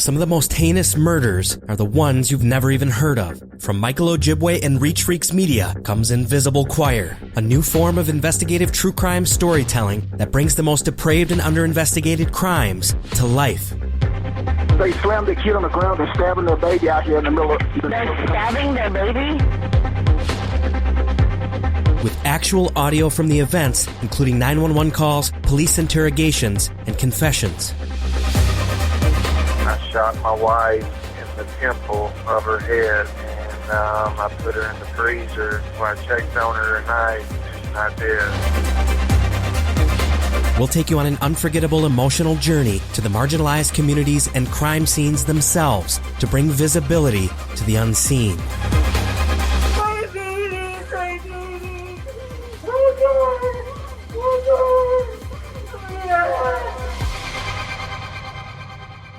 Some of the most heinous murders are the ones you've never even heard of. From Michael Ojibwe and Reach Freaks Media comes Invisible Choir, a new form of investigative true crime storytelling that brings the most depraved and under-investigated crimes to life. They slammed the kid on the ground and stabbing their baby out here in the middle of... They're stabbing their baby? With actual audio from the events, including 911 calls, police interrogations, and confessions. I shot my wife in the temple of her head, and I put her in the freezer. When I checked on her tonight, she's not dead. We'll take you on an unforgettable emotional journey to the marginalized communities and crime scenes themselves to bring visibility to the unseen.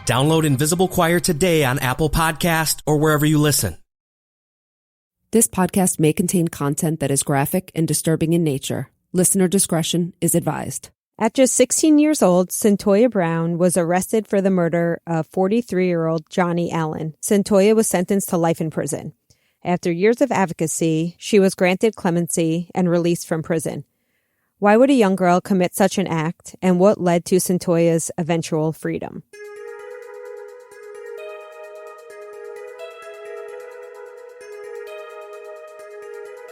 Download Invisible Choir today on Apple Podcast or wherever you listen. This podcast may contain content that is graphic and disturbing in nature. Listener discretion is advised. At just 16 years old, Cyntoia Brown was arrested for the murder of 43-year-old Johnny Allen. Cyntoia was sentenced to life in prison. After years of advocacy, she was granted clemency and released from prison. Why would a young girl commit such an act, and what led to Cyntoia's eventual freedom?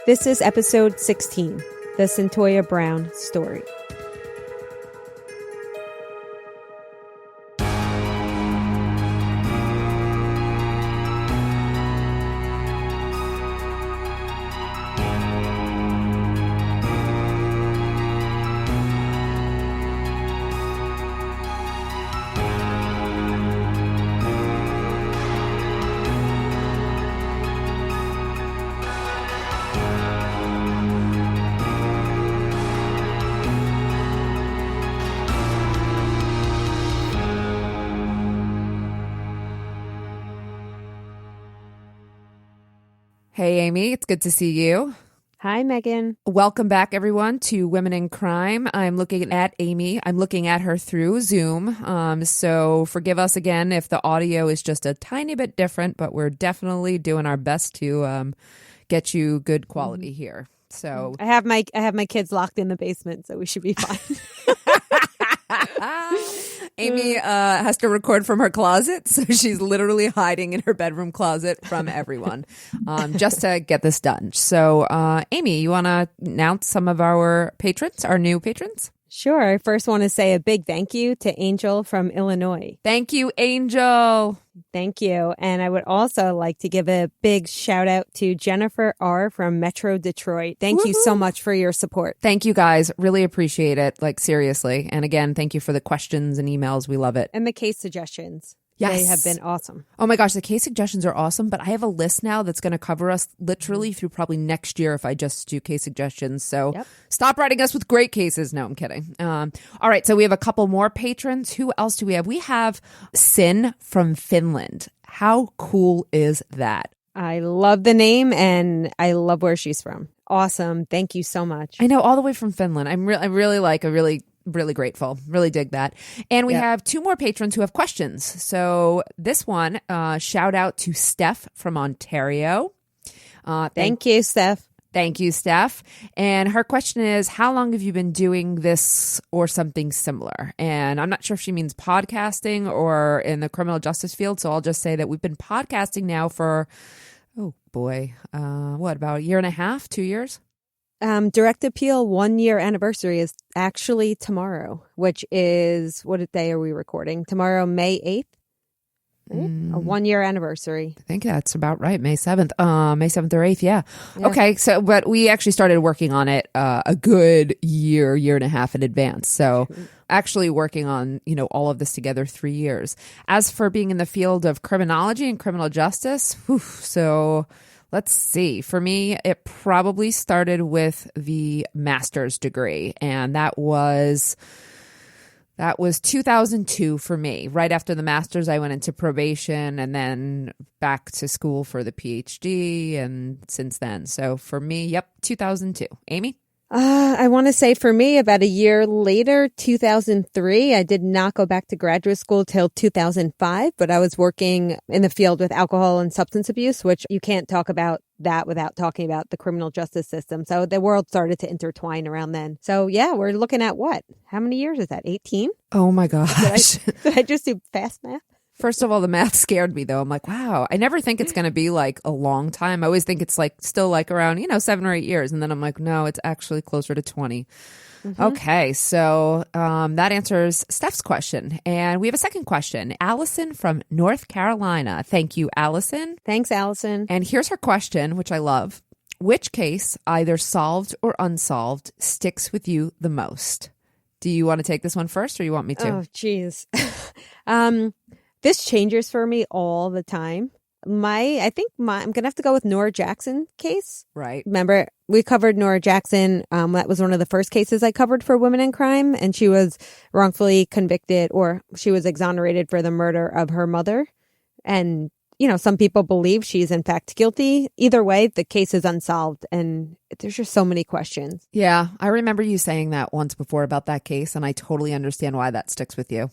This is episode 16, The Cyntoia Brown Story. Hey, Amy, it's good to see you. Hi, Meghan. Welcome back, everyone, to Women in Crime. I'm looking at Amy. I'm looking at her through Zoom. So forgive us again if the audio is just a tiny bit different, but we're definitely doing our best to get you good quality here. So I have my kids locked in the basement, so we should be fine. Amy has to record from her closet, so she's literally hiding in her bedroom closet from everyone just to get this done. So, Amy, you want to announce some of our patrons, our new patrons? Sure. I first want to say a big thank you to Angel from Illinois. Thank you, Angel. Thank you. And I would also like to give a big shout out to Jennifer R. from Metro Detroit. Thank you so much for your support. Thank you, guys. Really appreciate it. Like, seriously. And again, thank you for the questions and emails. We love it. And the case suggestions. Yes. They have been awesome. Oh my gosh, the case suggestions are awesome, but I have a list now that's going to cover us literally through probably next year if I just do case suggestions. So Stop writing us with great cases. No, I'm kidding. All right, so we have a couple more patrons. Who else do we have? We have Sin from Finland. How cool is that? I love the name and I love where she's from. Awesome. Thank you so much. I know, all the way from Finland. I'm really grateful. Really dig that. And we have two more patrons who have questions. So this one, shout out to Steph from Ontario. Thank you, Steph. Thank you, Steph. And her question is, how long have you been doing this or something similar? And I'm not sure if she means podcasting or in the criminal justice field. So I'll just say that we've been podcasting now for, about a year and a half, 2 years? Direct Appeal 1 year anniversary is actually tomorrow, which is, what day are we recording? Tomorrow, May 8th? Right? A 1 year anniversary. I think that's about right. May 7th. May 7th or 8th. Yeah. Okay. So, but we actually started working on it a good year and a half in advance. So actually working on, all of this together 3 years. As for being in the field of criminology and criminal justice, so let's see. For me, it probably started with the master's degree, and that was 2002 for me. Right after the master's, I went into probation and then back to school for the PhD, and since then. So for me, 2002. Amy? I want to say for me, about a year later, 2003, I did not go back to graduate school till 2005, but I was working in the field with alcohol and substance abuse, which you can't talk about that without talking about the criminal justice system. So the world started to intertwine around then. So yeah, we're looking at what? How many years is that? 18? Oh my gosh. Did I just do fast math? First of all, the math scared me though. I'm like, wow, I never think it's going to be like a long time. I always think it's like still like around, 7 or 8 years. And then I'm like, no, it's actually closer to 20. Mm-hmm. Okay. So that answers Steph's question. And we have a second question. Allison from North Carolina. Thank you, Allison. Thanks, Allison. And here's her question, which I love. Which case, either solved or unsolved, sticks with you the most? Do you want to take this one first or you want me to? Oh, geez. This changes for me all the time. I'm going to have to go with Nora Jackson case. Right. Remember, we covered Nora Jackson. That was one of the first cases I covered for women in crime. And she was wrongfully convicted, or she was exonerated for the murder of her mother. And, some people believe she's in fact guilty. Either way, the case is unsolved. And there's just so many questions. Yeah, I remember you saying that once before about that case, and I totally understand why that sticks with you.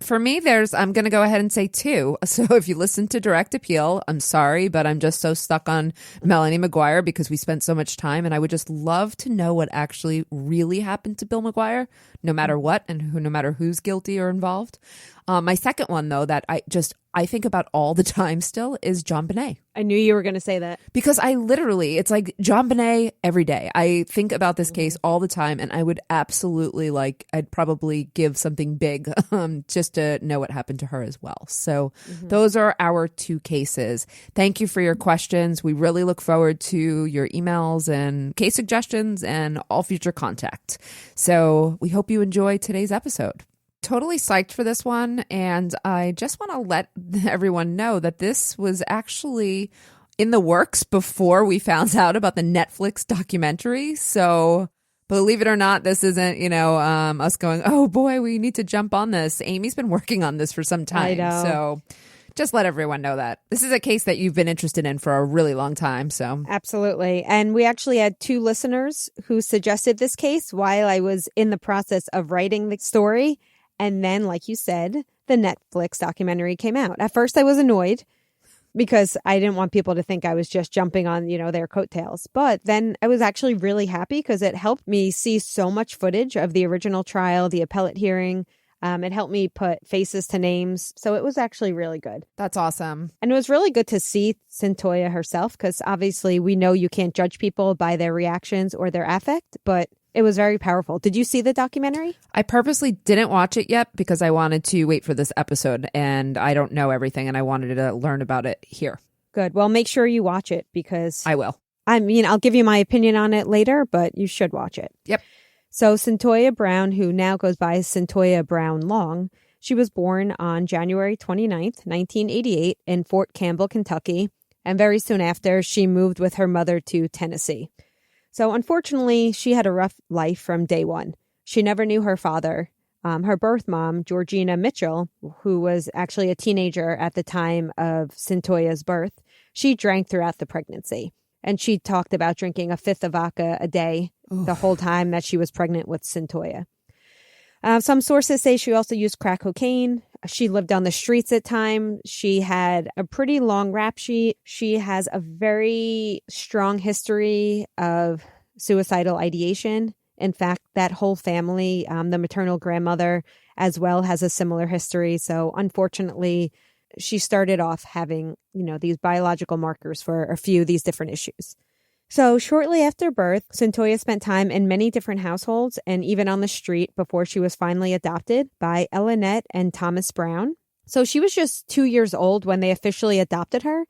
For me, I'm going to go ahead and say 2. So if you listen to Direct Appeal, I'm sorry, but I'm just so stuck on Melanie McGuire because we spent so much time, and I would just love to know what actually really happened to Bill McGuire, no matter what, and no matter who's guilty or involved. My second one, though, that I think about all the time still is John Bonet. I knew you were going to say that. Because it's like John Bonet every day. I think about this case all the time, and I would absolutely I'd probably give something big just to know what happened to her as well. So those are our 2 cases. Thank you for your questions. We really look forward to your emails and case suggestions and all future contact. So we hope you enjoy today's episode. Totally psyched for this one, and I just want to let everyone know that this was actually in the works before we found out about the Netflix documentary. So believe it or not, this isn't, us going, oh boy, we need to jump on this. Amy's been working on this for some time. I know. So just let everyone know that this is a case that you've been interested in for a really long time. So absolutely. And we actually had 2 listeners who suggested this case while I was in the process of writing the story. And then, like you said, the Netflix documentary came out. At first, I was annoyed because I didn't want people to think I was just jumping on, their coattails. But then I was actually really happy because it helped me see so much footage of the original trial, the appellate hearing. It helped me put faces to names. So it was actually really good. That's awesome. And it was really good to see Cyntoia herself because obviously we know you can't judge people by their reactions or their affect, but it was very powerful. Did you see the documentary? I purposely didn't watch it yet because I wanted to wait for this episode, and I don't know everything, and I wanted to learn about it here. Good. Well, make sure you watch it because I will. I'll give you my opinion on it later, but you should watch it. Yep. So Cyntoia Brown, who now goes by Cyntoia Brown Long, she was born on January 29th, 1988 in Fort Campbell, Kentucky, and very soon after, she moved with her mother to Tennessee. So unfortunately, she had a rough life from day one. She never knew her father. Her birth mom, Georgina Mitchell, who was actually a teenager at the time of Cyntoia's birth, she drank throughout the pregnancy. And she talked about drinking a 5th of vodka a day the whole time that she was pregnant with Cyntoia. Some sources say she also used crack cocaine. She lived on the streets at times. She had a pretty long rap sheet. She has a very strong history of suicidal ideation. In fact, that whole family, the maternal grandmother as well, has a similar history. So unfortunately, she started off having, these biological markers for a few of these different issues. So shortly after birth, Cyntoia spent time in many different households and even on the street before she was finally adopted by Elinette and Thomas Brown. So she was just 2 years old when they officially adopted her,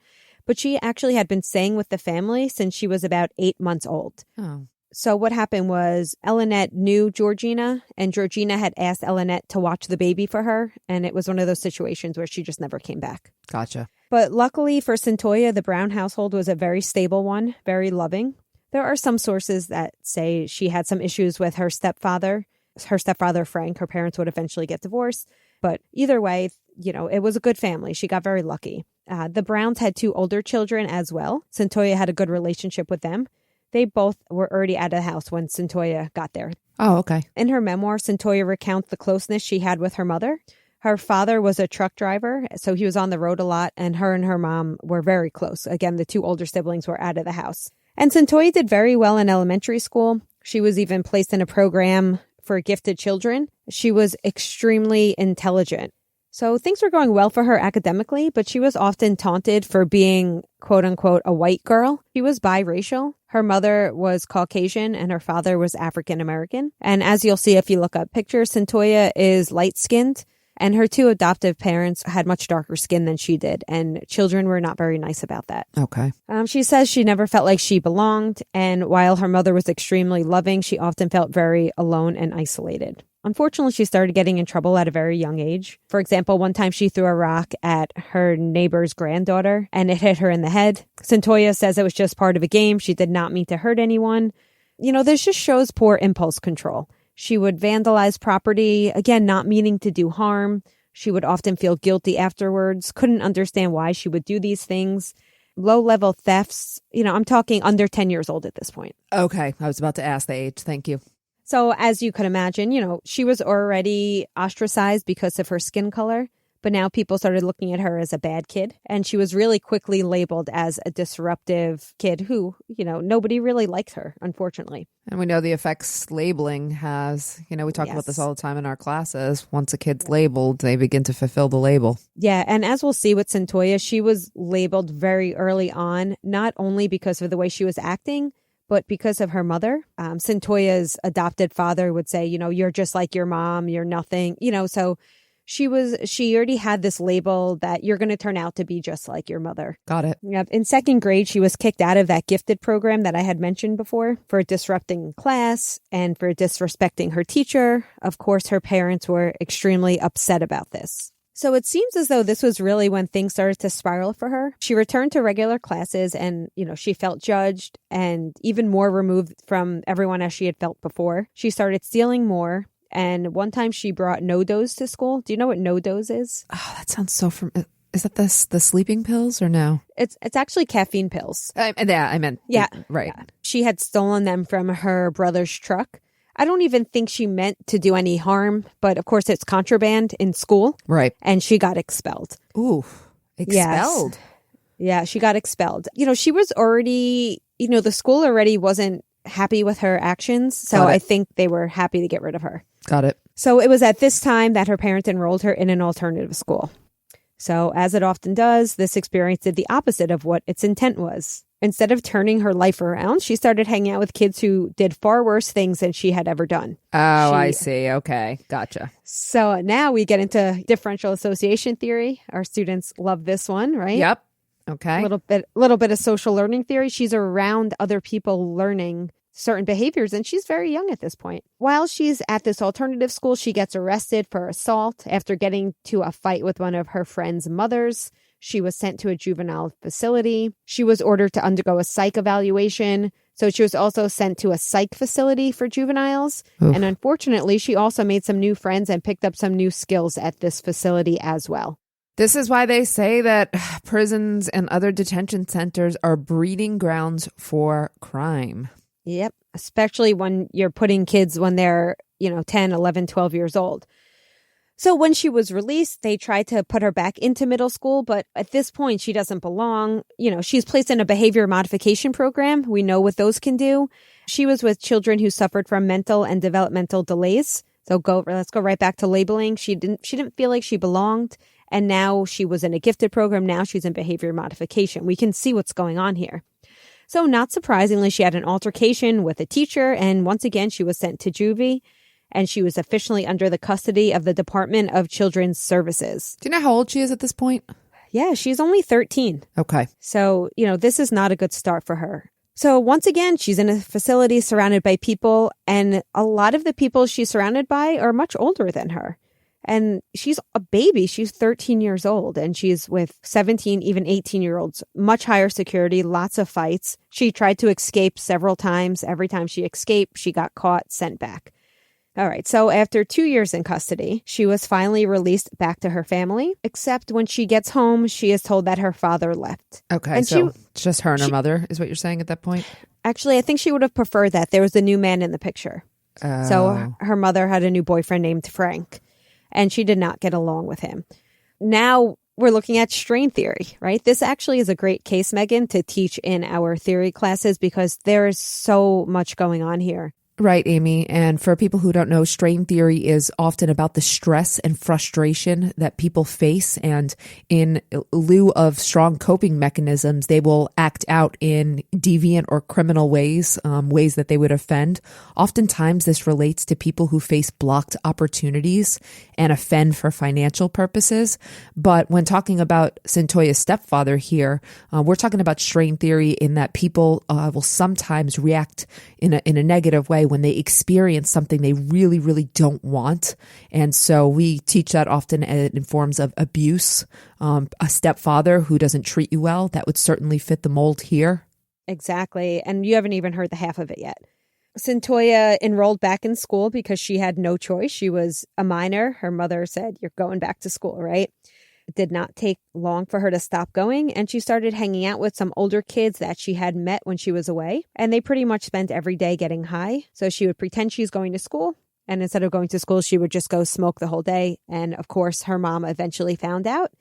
but she actually had been staying with the family since she was about 8 months old. Oh. So what happened was Elinette knew Georgina, and Georgina had asked Elinette to watch the baby for her, and it was one of those situations where she just never came back. Gotcha. But luckily for Cyntoia, the Brown household was a very stable one, very loving. There are some sources that say she had some issues with her stepfather. Her stepfather, Frank, her parents would eventually get divorced. But either way, it was a good family. She got very lucky. The Browns had 2 older children as well. Cyntoia had a good relationship with them. They both were already out of the house when Cyntoia got there. Oh, okay. In her memoir, Cyntoia recounts the closeness she had with her mother. Her father was a truck driver, so he was on the road a lot, and her mom were very close. Again, the two older siblings were out of the house. And Cyntoia did very well in elementary school. She was even placed in a program for gifted children. She was extremely intelligent. So things were going well for her academically, but she was often taunted for being, quote unquote, a white girl. She was biracial. Her mother was Caucasian and her father was African American. And as you'll see if you look up pictures, Cyntoia is light-skinned. And her two adoptive parents had much darker skin than she did, and children were not very nice about that. Okay. She says she never felt like she belonged, and while her mother was extremely loving, she often felt very alone and isolated. Unfortunately, she started getting in trouble at a very young age. For example, one time she threw a rock at her neighbor's granddaughter, and it hit her in the head. Cyntoia says it was just part of a game. She did not mean to hurt anyone. You know, this just shows poor impulse control. She would vandalize property, again, not meaning to do harm. She would often feel guilty afterwards, couldn't understand why she would do these things. Low-level thefts, I'm talking under 10 years old at this point. Okay. I was about to ask the age. Thank you. So as you could imagine, she was already ostracized because of her skin color. But now people started looking at her as a bad kid. And she was really quickly labeled as a disruptive kid who, nobody really liked her, unfortunately. And we know the effects labeling has, we talk about this all the time in our classes. Once a kid's labeled, they begin to fulfill the label. Yeah. And as we'll see with Cyntoia, she was labeled very early on, not only because of the way she was acting, but because of her mother. Cyntoia's adopted father would say, you're just like your mom, you're nothing, so she already had this label that you're going to turn out to be just like your mother. Got it. In second grade, she was kicked out of that gifted program that I had mentioned before for disrupting class and for disrespecting her teacher. Of course, her parents were extremely upset about this. So it seems as though this was really when things started to spiral for her. She returned to regular classes and, she felt judged and even more removed from everyone as she had felt before. She started stealing more. And one time she brought no-dose to school. Do you know what no-dose is? Oh, that sounds so is that the sleeping pills or no? It's actually caffeine pills. I meant. Yeah. Right. Yeah. She had stolen them from her brother's truck. I don't even think she meant to do any harm, but of course it's contraband in school. Right. And she got expelled. Ooh, expelled. Yes. Yeah, she got expelled. She was already, the school already wasn't happy with her actions. So I think they were happy to get rid of her. Got it. So it was at this time that her parents enrolled her in an alternative school. So as it often does, this experience did the opposite of what its intent was. Instead of turning her life around, she started hanging out with kids who did far worse things than she had ever done. Oh, I see. Okay. Gotcha. So now we get into differential association theory. Our students love this one, right? Yep. Okay. A little bit of social learning theory. She's around other people learning certain behaviors, and she's very young at this point. While she's at this alternative school, she gets arrested for assault after getting to a fight with one of her friend's mothers. She was sent to a juvenile facility. She was ordered to undergo a psych evaluation. So she was also sent to a psych facility for juveniles. Oof. And unfortunately, she also made some new friends and picked up some new skills at this facility as well. This is why they say that prisons and other detention centers are breeding grounds for crime. Yep. Especially when you're putting kids when they're, 10, 11, 12 years old. So when she was released, they tried to put her back into middle school. But at this point, she doesn't belong. She's placed in a behavior modification program. We know what those can do. She was with children who suffered from mental and developmental delays. So let's go right back to labeling. She didn't feel like she belonged. And now she was in a gifted program. Now she's in behavior modification. We can see what's going on here. So not surprisingly, she had an altercation with a teacher, and once again, she was sent to juvie, and she was officially under the custody of the Department of Children's Services. Do you know how old she is at this point? Yeah, she's only 13. Okay. So, this is not a good start for her. So once again, she's in a facility surrounded by people, and a lot of the people she's surrounded by are much older than her. And she's a baby. She's 13 years old and she's with 17, even 18-year-olds. Much higher security, lots of fights. She tried to escape several times. Every time she escaped, she got caught, sent back. All right. So after 2 years in custody, she was finally released back to her family, except when she gets home, she is told that her father left. Okay. And so it's just her and her mother is what you're saying at that point? Actually, I think she would have preferred that. There was a new man in the picture. So her mother had a new boyfriend named Frank, and she did not get along with him. Now we're looking at strain theory, right? This actually is a great case, Meghan, to teach in our theory classes because there is so much going on here. Right, Amy. And for people who don't know, strain theory is often about the stress and frustration that people face. And in lieu of strong coping mechanisms, they will act out in deviant or criminal ways, ways that they would offend. Oftentimes, this relates to people who face blocked opportunities and offend for financial purposes. But when talking about Cyntoia's stepfather here, we're talking about strain theory in that people will sometimes react in a negative way when they experience something they really, really don't want. And so we teach that often in forms of abuse. A stepfather who doesn't treat you well, that would certainly fit the mold here. Exactly. And you haven't even heard the half of it yet. Cyntoia enrolled back in school because she had no choice. She was a minor. Her mother said, "You're going back to school," right? It did not take long for her to stop going, and she started hanging out with some older kids that she had met when she was away, and they pretty much spent every day getting high. So she would pretend she's going to school, and instead of going to school, she would just go smoke the whole day. And of course, her mom eventually found out,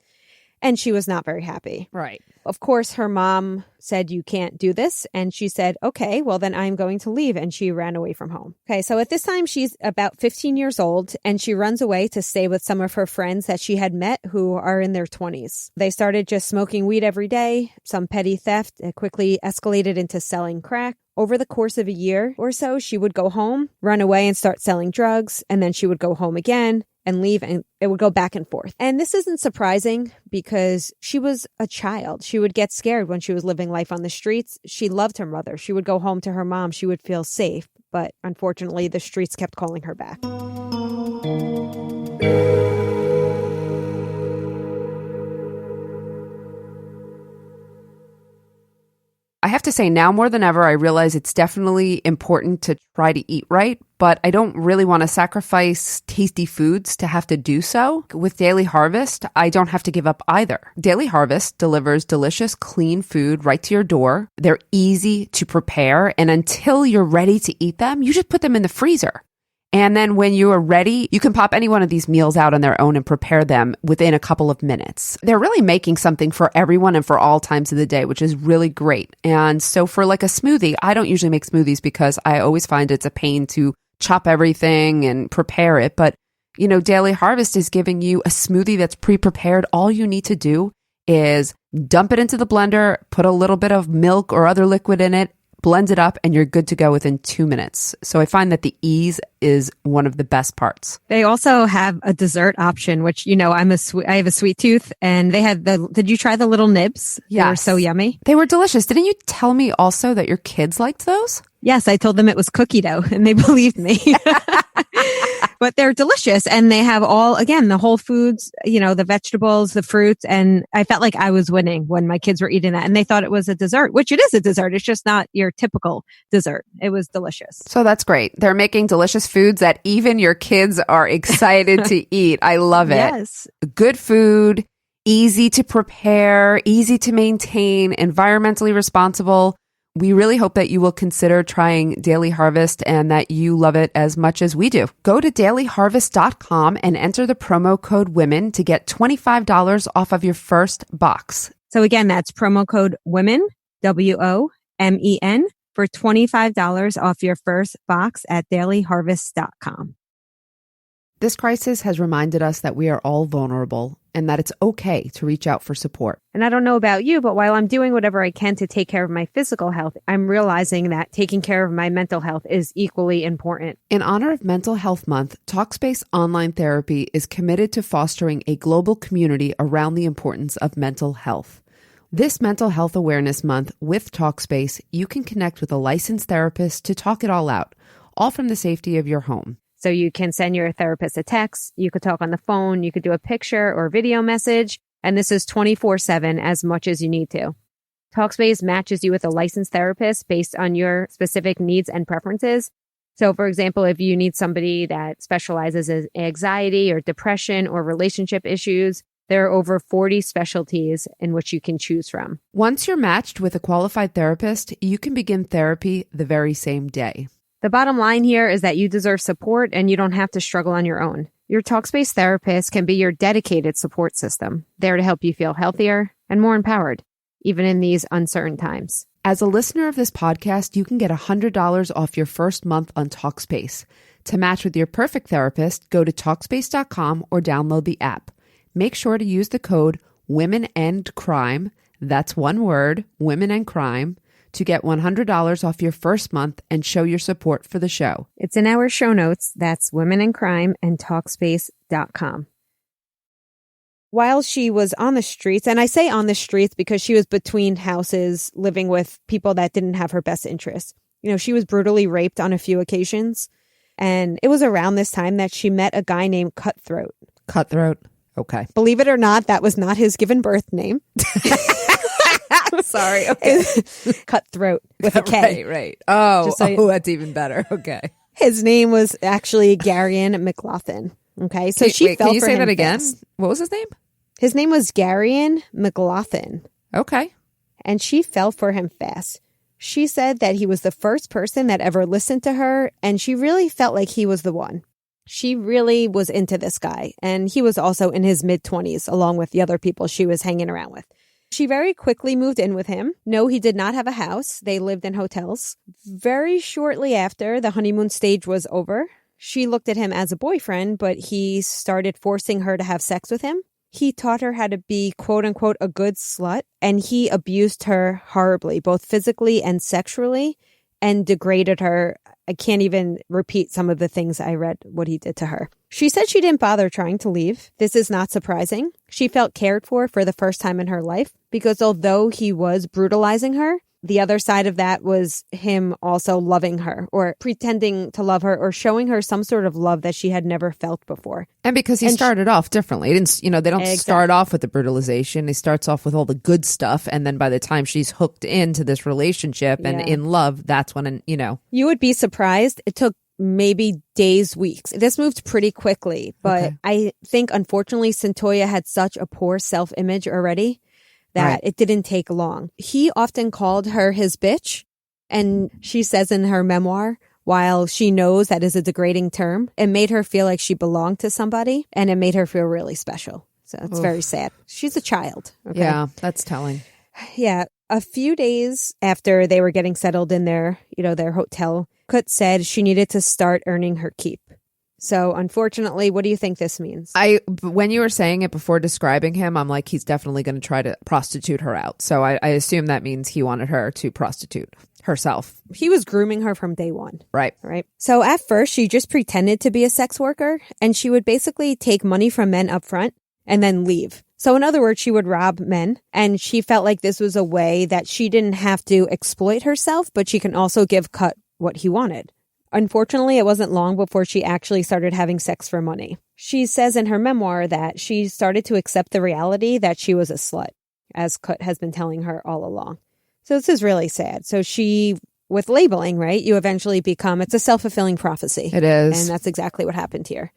and she was not very happy. Right. Of course, her mom said, "You can't do this." And she said, "Okay, well, then I'm going to leave." And she ran away from home. Okay, so at this time, she's about 15 years old, and she runs away to stay with some of her friends that she had met who are in their 20s. They started just smoking weed every day, some petty theft. It quickly escalated into selling crack. Over the course of a year or so, she would go home, run away and start selling drugs, and then she would go home again and leave, and it would go back and forth. And this isn't surprising because she was a child. She would get scared when she was living life on the streets. She loved her mother. She would go home to her mom. She would feel safe. But unfortunately, the streets kept calling her back. I have to say now more than ever, I realize it's definitely important to try to eat right, but I don't really want to sacrifice tasty foods to have to do so. With Daily Harvest, I don't have to give up either. Daily Harvest delivers delicious, clean food right to your door. They're easy to prepare, and until you're ready to eat them, you just put them in the freezer. And then when you are ready, you can pop any one of these meals out on their own and prepare them within a couple of minutes. They're really making something for everyone and for all times of the day, which is really great. And so for like a smoothie, I don't usually make smoothies because I always find it's a pain to chop everything and prepare it. But, you know, Daily Harvest is giving you a smoothie that's pre-prepared. All you need to do is dump it into the blender, put a little bit of milk or other liquid in it, blend it up, and you're good to go within 2 minutes. So I find that the ease is one of the best parts. They also have a dessert option, which, you know, I have a sweet tooth, and they had did you try the little nibs? Yes. They were so yummy. They were delicious. Didn't you tell me also that your kids liked those? Yes, I told them it was cookie dough, and they believed me. But they're delicious, and they have all, again, the whole foods, you know, the vegetables, the fruits, and I felt like I was winning when my kids were eating that, and they thought it was a dessert, which it is a dessert. It's just not your typical dessert. It was delicious. So that's great. They're making delicious foods that even your kids are excited to eat. I love it. Yes. Good food, easy to prepare, easy to maintain, environmentally responsible. We really hope that you will consider trying Daily Harvest and that you love it as much as we do. Go to dailyharvest.com and enter the promo code WOMEN to get $25 off of your first box. So again, that's promo code WOMEN, WOMEN, for $25 off your first box at dailyharvest.com. This crisis has reminded us that we are all vulnerable and that it's okay to reach out for support. And I don't know about you, but while I'm doing whatever I can to take care of my physical health, I'm realizing that taking care of my mental health is equally important. In honor of Mental Health Month, Talkspace Online Therapy is committed to fostering a global community around the importance of mental health. This Mental Health Awareness Month with Talkspace, you can connect with a licensed therapist to talk it all out, all from the safety of your home. So you can send your therapist a text, you could talk on the phone, you could do a picture or video message, and this is 24/7 as much as you need to. Talkspace matches you with a licensed therapist based on your specific needs and preferences. So for example, if you need somebody that specializes in anxiety or depression or relationship issues, There are over 40 specialties in which you can choose from. Once you're matched with a qualified therapist, you can begin therapy the very same day. The bottom line here is that you deserve support and you don't have to struggle on your own. Your Talkspace therapist can be your dedicated support system, there to help you feel healthier and more empowered, even in these uncertain times. As a listener of this podcast, you can get $100 off your first month on Talkspace. To match with your perfect therapist, go to Talkspace.com or download the app. Make sure to use the code WOMENANDCRIME, that's one word, Women and Crime, to get $100 off your first month and show your support for the show. It's in our show notes. That's Women in Crime and Talkspace.com. While she was on the streets, and I say on the streets because she was between houses living with people that didn't have her best interests. You know, she was brutally raped on a few occasions. And it was around this time that she met a guy named Cutthroat. Cutthroat. Okay. Believe it or not, that was not his given birth name. Sorry. Okay. Cutthroat with a K. Right. Oh, that's even better. Okay. His name was actually Garion McLaughlin. Okay. So can you say that again? Fast. What was his name? His name was Garion McLaughlin. Okay. And she fell for him fast. She said that he was the first person that ever listened to her, and she really felt like he was the one. She really was into this guy, and he was also in his mid-20s, along with the other people she was hanging around with. She very quickly moved in with him. No, he did not have a house. They lived in hotels. Very shortly after the honeymoon stage was over, she looked at him as a boyfriend, but he started forcing her to have sex with him. He taught her how to be, quote unquote, a good slut, and he abused her horribly, both physically and sexually, and degraded her. I can't even repeat some of the things I read what he did to her. She said she didn't bother trying to leave. This is not surprising. She felt cared for the first time in her life because although he was brutalizing her, the other side of that was him also loving her or pretending to love her or showing her some sort of love that she had never felt before. And because he started off differently. They don't start off with the brutalization. He starts off with all the good stuff. And then by the time she's hooked into this relationship and in love, that's when, You would be surprised. It took maybe days, weeks. This moved pretty quickly. But I think, unfortunately, Cyntoia had such a poor self-image already that it didn't take long. He often called her his bitch. And she says in her memoir, while she knows that is a degrading term, it made her feel like she belonged to somebody and it made her feel really special. So it's very sad. She's a child. Okay? Yeah, that's telling. Yeah. A few days after they were getting settled in their hotel, Kut said she needed to start earning her keep. So unfortunately, what do you think this means? When you were saying it before describing him, I'm like, he's definitely going to try to prostitute her out. So I assume that means he wanted her to prostitute herself. He was grooming her from day one. Right. So at first, she just pretended to be a sex worker, and she would basically take money from men up front and then leave. So in other words, she would rob men, and she felt like this was a way that she didn't have to exploit herself, but she can also give Kut what he wanted. Unfortunately, it wasn't long before she actually started having sex for money. She says in her memoir that she started to accept the reality that she was a slut, as Kut has been telling her all along. So this is really sad. So with labeling, right, you eventually become, it's a self-fulfilling prophecy. It is. And that's exactly what happened here.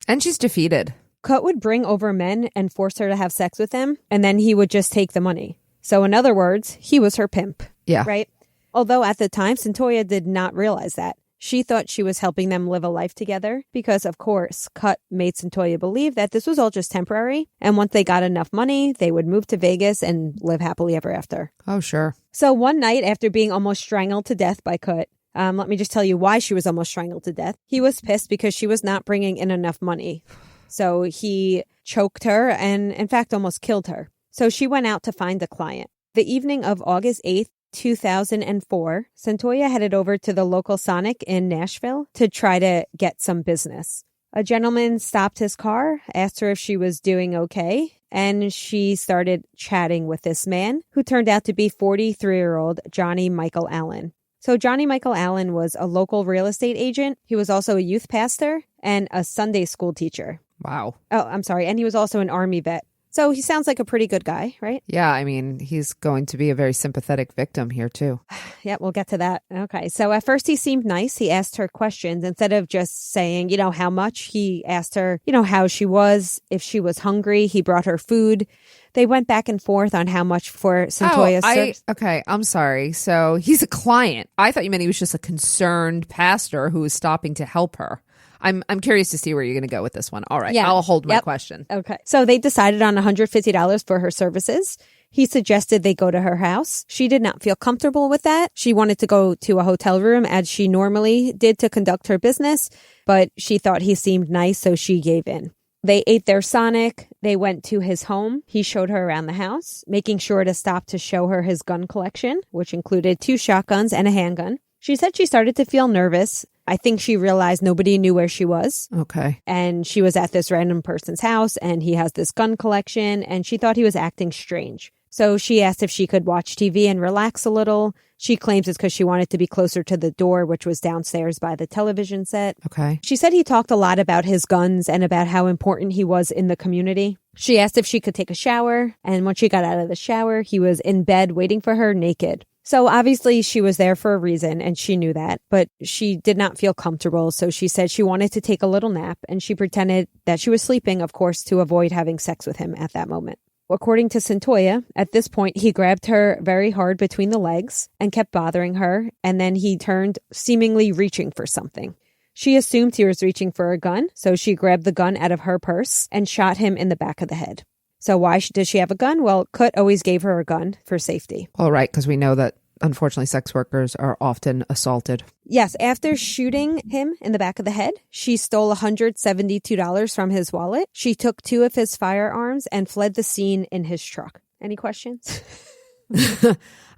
And she's defeated. Kut would bring over men and force her to have sex with them, and then he would just take the money. So in other words, he was her pimp. Yeah. Right? Although at the time, Cyntoia did not realize that. She thought she was helping them live a life together because, of course, Kut made Cyntoia believe that this was all just temporary. And once they got enough money, they would move to Vegas and live happily ever after. Oh, sure. So one night after being almost strangled to death by Kut, let me just tell you why she was almost strangled to death. He was pissed because she was not bringing in enough money. So he choked her and, in fact, almost killed her. So she went out to find a client. The evening of August 8th, 2004, Cyntoia headed over to the local Sonic in Nashville to try to get some business. A gentleman stopped his car, asked her if she was doing okay, and she started chatting with this man who turned out to be 43-year-old Johnny Micahel Allen. So Johnny Micahel Allen was a local real estate agent. He was also a youth pastor and a Sunday school teacher. Wow. Oh, I'm sorry. And he was also an Army vet. So he sounds like a pretty good guy, right? Yeah, I mean, he's going to be a very sympathetic victim here, too. Yeah, we'll get to that. Okay. So at first he seemed nice. He asked her questions. Instead of just saying, how much, he asked her, how she was, if she was hungry. He brought her food. They went back and forth on how much for Cyntoia's service. Okay, I'm sorry. So he's a client. I thought you meant he was just a concerned pastor who was stopping to help her. I'm curious to see where you're going to go with this one. All right, yeah. I'll hold my question. Okay. So they decided on $150 for her services. He suggested they go to her house. She did not feel comfortable with that. She wanted to go to a hotel room as she normally did to conduct her business, but she thought he seemed nice, so she gave in. They ate their Sonic. They went to his home. He showed her around the house, making sure to stop to show her his gun collection, which included 2 shotguns and a handgun. She said she started to feel nervous. I think she realized nobody knew where she was. Okay. And she was at this random person's house, and he has this gun collection, and she thought he was acting strange. So she asked if she could watch TV and relax a little. She claims it's because she wanted to be closer to the door, which was downstairs by the television set. Okay. She said he talked a lot about his guns and about how important he was in the community. She asked if she could take a shower, and when she got out of the shower, he was in bed waiting for her naked. So obviously she was there for a reason, and she knew that, but she did not feel comfortable. So she said she wanted to take a little nap, and she pretended that she was sleeping, of course, to avoid having sex with him at that moment. According to Cyntoia, at this point, he grabbed her very hard between the legs and kept bothering her, and then he turned, seemingly reaching for something. She assumed he was reaching for a gun, so she grabbed the gun out of her purse and shot him in the back of the head. So why does she have a gun? Well, Kut always gave her a gun for safety. All right, because we know that, unfortunately, sex workers are often assaulted. Yes, after shooting him in the back of the head, she stole $172 from his wallet. She took 2 of his firearms and fled the scene in his truck. Any questions?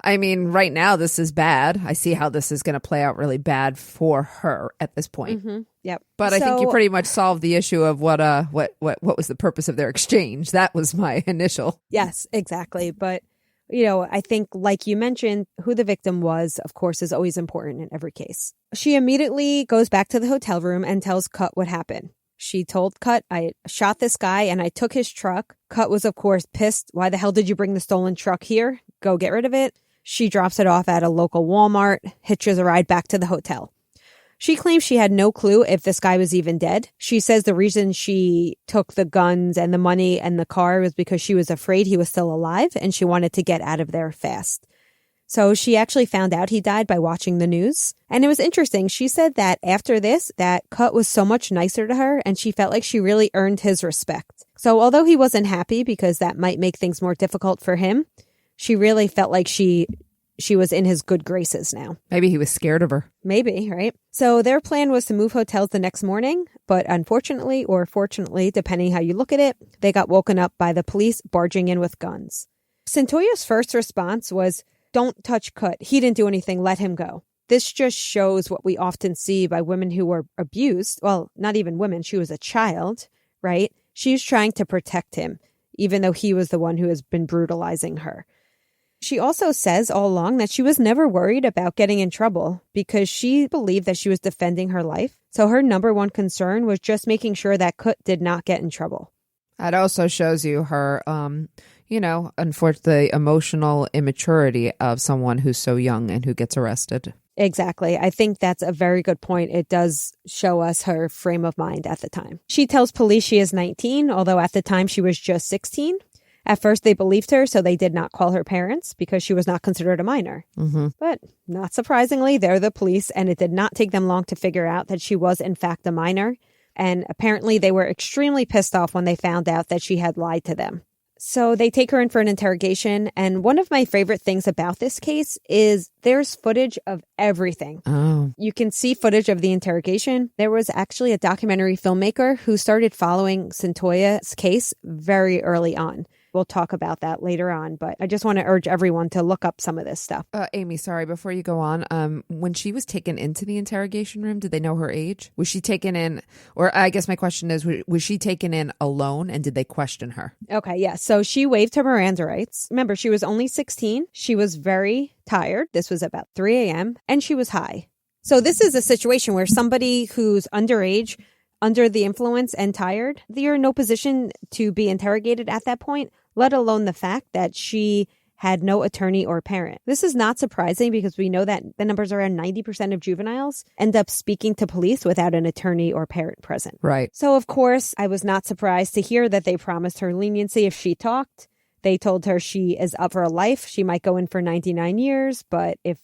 I mean, right now, this is bad. I see how this is going to play out really bad for her at this point. Mm-hmm. Yep. But I think you pretty much solved the issue of what was the purpose of their exchange. That was my initial. Yes, exactly. But I think, like you mentioned, who the victim was, of course, is always important in every case. She immediately goes back to the hotel room and tells Kut what happened. She told Kut, I shot this guy and I took his truck. Kut was, of course, pissed. Why the hell did you bring the stolen truck here? Go get rid of it. She drops it off at a local Walmart, hitches a ride back to the hotel. She claims she had no clue if this guy was even dead. She says the reason she took the guns and the money and the car was because she was afraid he was still alive and she wanted to get out of there fast. So she actually found out he died by watching the news. And it was interesting. She said that after this, that Kut was so much nicer to her and she felt like she really earned his respect. So although he wasn't happy because that might make things more difficult for him, she really felt like she was in his good graces now. Maybe he was scared of her. Maybe, right? So their plan was to move hotels the next morning, but unfortunately, or fortunately, depending how you look at it, they got woken up by the police barging in with guns. Cyntoia's first response was, "Don't touch Kut. He didn't do anything. Let him go." This just shows what we often see by women who were abused. Well, not even women. She was a child, right? She was trying to protect him, even though he was the one who has been brutalizing her. She also says all along that she was never worried about getting in trouble because she believed that she was defending her life. So her number one concern was just making sure that Kut did not get in trouble. That also shows you her, unfortunately, emotional immaturity of someone who's so young and who gets arrested. Exactly. I think that's a very good point. It does show us her frame of mind at the time. She tells police she is 19, although at the time she was just 16. At first, they believed her, so they did not call her parents because she was not considered a minor. Mm-hmm. But not surprisingly, they're the police, and it did not take them long to figure out that she was, in fact, a minor. And apparently, they were extremely pissed off when they found out that she had lied to them. So they take her in for an interrogation. And one of my favorite things about this case is there's footage of everything. Oh. You can see footage of the interrogation. There was actually a documentary filmmaker who started following Cyntoia's case very early on. We'll talk about that later on, but I just want to urge everyone to look up some of this stuff. Amy, sorry, before you go on, when she was taken into the interrogation room, did they know her age? Was she taken in, or I guess my question is, was she taken in alone and did they question her? Okay, yeah. So she waived her Miranda rights. Remember, she was only 16. She was very tired. This was about 3 a.m. and she was high. So this is a situation where somebody who's underage under the influence and tired, you're in no position to be interrogated at that point, let alone the fact that she had no attorney or parent. This is not surprising because we know that the numbers around 90% of juveniles end up speaking to police without an attorney or parent present. Right. So, of course, I was not surprised to hear that they promised her leniency if she talked. They told her she is up for life. She might go in for 99 years, but if,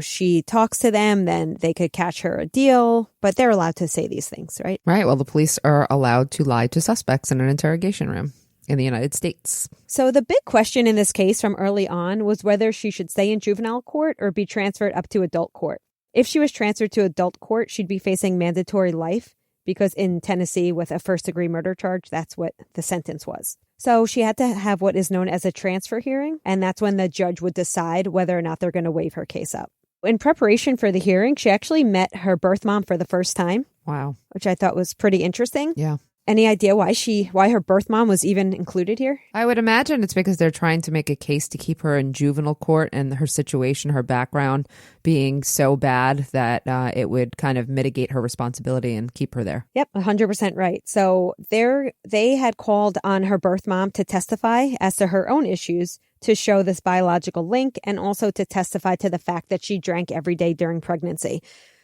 she talks to them, then they could catch her a deal. But they're allowed to say these things, right? Right. Well, the police are allowed to lie to suspects in an interrogation room in the United States. So the big question in this case from early on was whether she should stay in juvenile court or be transferred up to adult court. If she was transferred to adult court, she'd be facing mandatory life because in Tennessee with a first-degree murder charge, that's what the sentence was. So she had to have what is known as a transfer hearing, and that's when the judge would decide whether or not they're going to waive her case up. In preparation for the hearing, she actually met her birth mom for the first time. Wow. Which I thought was pretty interesting. Yeah. Any idea why her birth mom was even included here? I would imagine it's because they're trying to make a case to keep her in juvenile court and her situation, her background being so bad that it would kind of mitigate her responsibility and keep her there. Yep, 100% right. So they had called on her birth mom to testify as to her own issues to show this biological link and also to testify to the fact that she drank every day during pregnancy.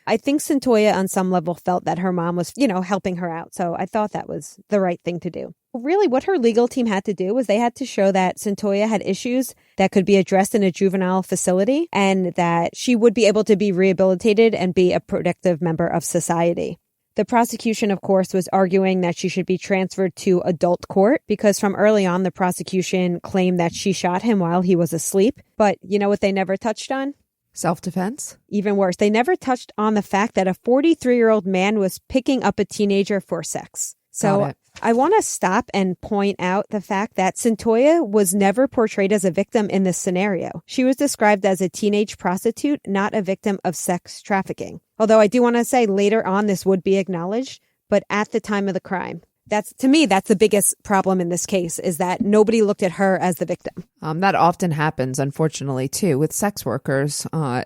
I think Cyntoia on some level felt that her mom was, helping her out. So I thought that was the right thing to do. Really, what her legal team had to do was they had to show that Cyntoia had issues that could be addressed in a juvenile facility and that she would be able to be rehabilitated and be a productive member of society. The prosecution, of course, was arguing that she should be transferred to adult court because from early on, the prosecution claimed that she shot him while he was asleep. But you know what they never touched on? Self-defense? Even worse, they never touched on the fact that a 43-year-old man was picking up a teenager for sex. So I want to stop and point out the fact that Cyntoia was never portrayed as a victim in this scenario. She was described as a teenage prostitute, not a victim of sex trafficking. Although I do want to say later on this would be acknowledged, but at the time of the crime. That's the biggest problem in this case is that nobody looked at her as the victim. That often happens, unfortunately, too, with sex workers, as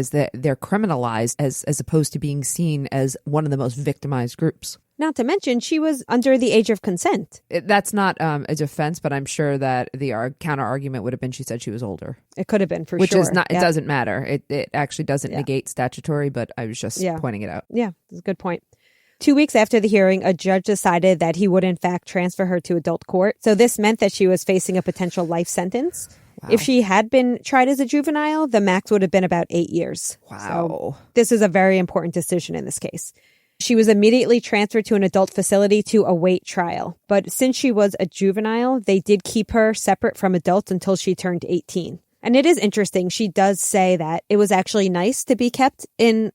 they're criminalized as opposed to being seen as one of the most victimized groups. Not to mention, she was under the age of consent. That's not a defense, but I'm sure that the counter argument would have been she said she was older. It could have been for Which sure. is not. It doesn't matter. It actually doesn't negate statutory, but I was just pointing it out. Yeah, that's a good point. 2 weeks after the hearing, a judge decided that he would in fact transfer her to adult court. So this meant that she was facing a potential life sentence. Wow. If she had been tried as a juvenile, the max would have been about 8 years. Wow. So this is a very important decision in this case. She was immediately transferred to an adult facility to await trial. But since she was a juvenile, they did keep her separate from adults until she turned 18. And it is interesting. She does say that it was actually nice to be kept in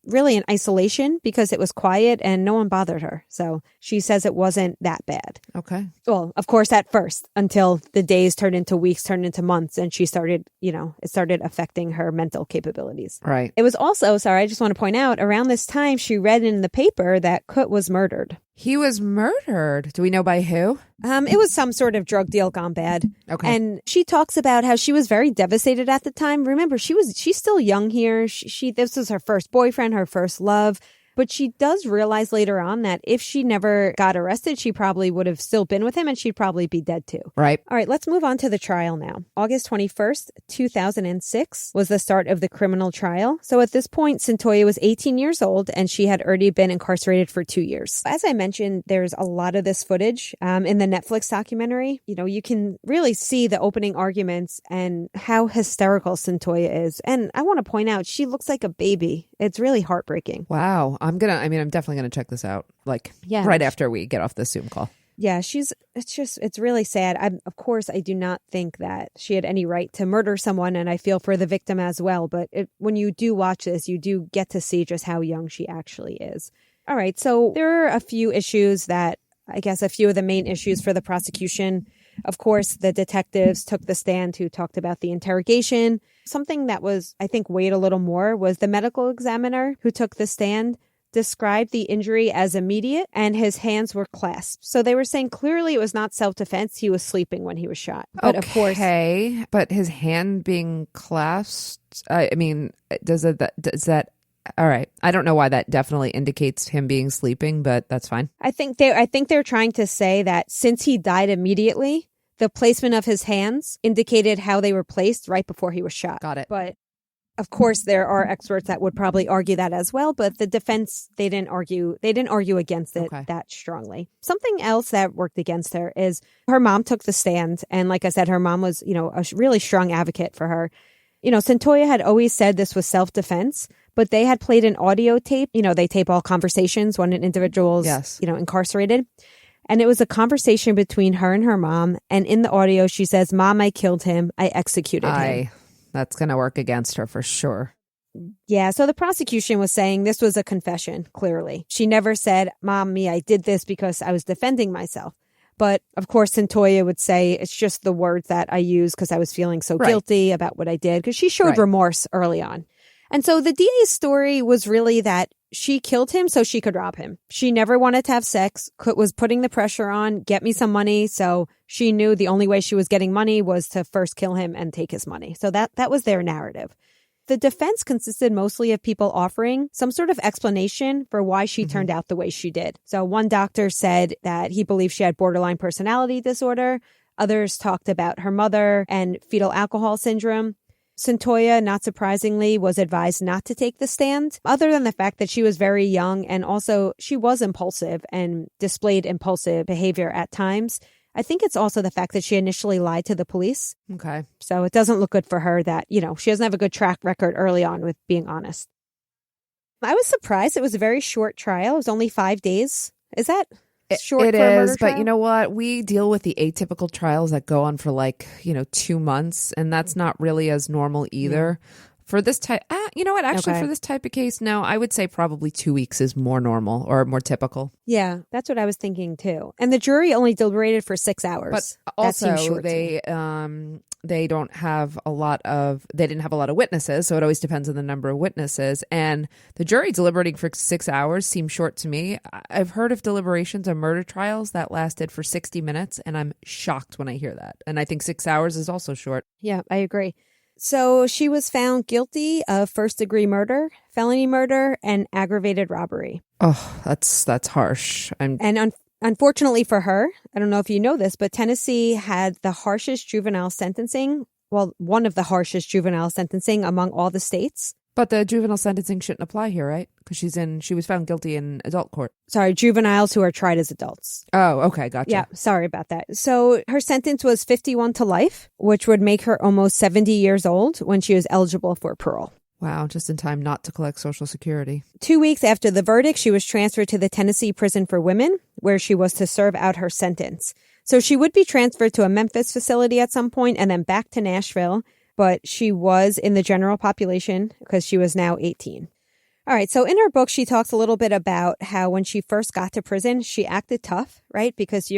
isolation because it was quiet and no one bothered her. So she says it wasn't that bad. Okay. Well, of course, at first, until the days turned into weeks, turned into months, and she started, it started affecting her mental capabilities. Right. It was also, I just want to point out, around this time, she read in the paper that Kut was murdered. He was murdered. Do we know by who? It was some sort of drug deal gone bad. Okay. And she talks about how she was very devastated at the time. Remember, she's still young here. This was her first boyfriend, her first love. But she does realize later on that if she never got arrested, she probably would have still been with him and she'd probably be dead too. Right. All right, let's move on to the trial now. August 21st, 2006 was the start of the criminal trial. So at this point, Cyntoia was 18 years old and she had already been incarcerated for 2 years. As I mentioned, there's a lot of this footage in the Netflix documentary. You can really see the opening arguments and how hysterical Cyntoia is. And I want to point out, she looks like a baby. It's really heartbreaking. Wow. I'm definitely going to check this out. Right after we get off the Zoom call. Yeah, it's really sad. Of course, I do not think that she had any right to murder someone, and I feel for the victim as well. But when you do watch this, you do get to see just how young she actually is. All right, so there are a few issues a few of the main issues for the prosecution. Of course, the detectives took the stand who talked about the interrogation. Something that was, I think, weighed a little more was the medical examiner who took the stand described the injury as immediate and his hands were clasped. So they were saying clearly it was not self-defense. He was sleeping when he was shot. But of course, but his hand being clasped, does that All right. I don't know why that definitely indicates him being sleeping, but that's fine. I think they're trying to say that since he died immediately, the placement of his hands indicated how they were placed right before he was shot. Got it. But of course, there are experts that would probably argue that as well. But the defense, they didn't argue against it that strongly. Something else that worked against her is her mom took the stand. And like I said, her mom was, a really strong advocate for her. Cyntoia had always said this was self-defense, but they had played an audio tape. They tape all conversations when an individual's, incarcerated. And it was a conversation between her and her mom. And in the audio, she says, "Mom, I killed him. I executed him." That's going to work against her for sure. Yeah, so the prosecution was saying this was a confession, clearly. She never said, "Mommy, I did this because I was defending myself." But of course, Cyntoia would say, "It's just the words that I used because I was feeling so guilty about what I did," because she showed remorse early on. And so the DA's story was really that she killed him so she could rob him. She never wanted to have sex, was putting the pressure on, get me some money. So she knew the only way she was getting money was to first kill him and take his money. So that was their narrative. The defense consisted mostly of people offering some sort of explanation for why she turned out the way she did. So one doctor said that he believed she had borderline personality disorder. Others talked about her mother and fetal alcohol syndrome. Cyntoia, not surprisingly, was advised not to take the stand, other than the fact that she was very young and also she was impulsive and displayed impulsive behavior at times. I think it's also the fact that she initially lied to the police. Okay. So it doesn't look good for her that, she doesn't have a good track record early on with being honest. I was surprised. It was a very short trial. It was only 5 days. Is that short? It for a murder is, but trial? you know what? We deal with the atypical trials that go on for 2 months, and that's not really as normal either. For this type, you know what? Actually, for this type of case, no, I would say probably 2 weeks is more normal or more typical. Yeah, that's what I was thinking too. And the jury only deliberated for 6 hours. But also, they didn't have a lot of witnesses, so it always depends on the number of witnesses. And the jury deliberating for 6 hours seems short to me. I've heard of deliberations on murder trials that lasted for 60 minutes, and I'm shocked when I hear that. And I think 6 hours is also short. Yeah, I agree. So she was found guilty of first-degree murder, felony murder, and aggravated robbery. Oh, that's harsh. Unfortunately for her, I don't know if you know this, but Tennessee had the harshest juvenile sentencing. Well, one of the harshest juvenile sentencing among all the states. But the juvenile sentencing shouldn't apply here, right? Because she was found guilty in adult court. Sorry, juveniles who are tried as adults. Oh, okay, gotcha. Yeah, sorry about that. So her sentence was 51 to life, which would make her almost 70 years old when she was eligible for parole. Wow, just in time not to collect Social Security. 2 weeks after the verdict, she was transferred to the Tennessee Prison for Women, where she was to serve out her sentence. So she would be transferred to a Memphis facility at some point and then back to Nashville, but she was in the general population because she was now 18. All right, so in her book, she talks a little bit about how when she first got to prison, she acted tough, right? Because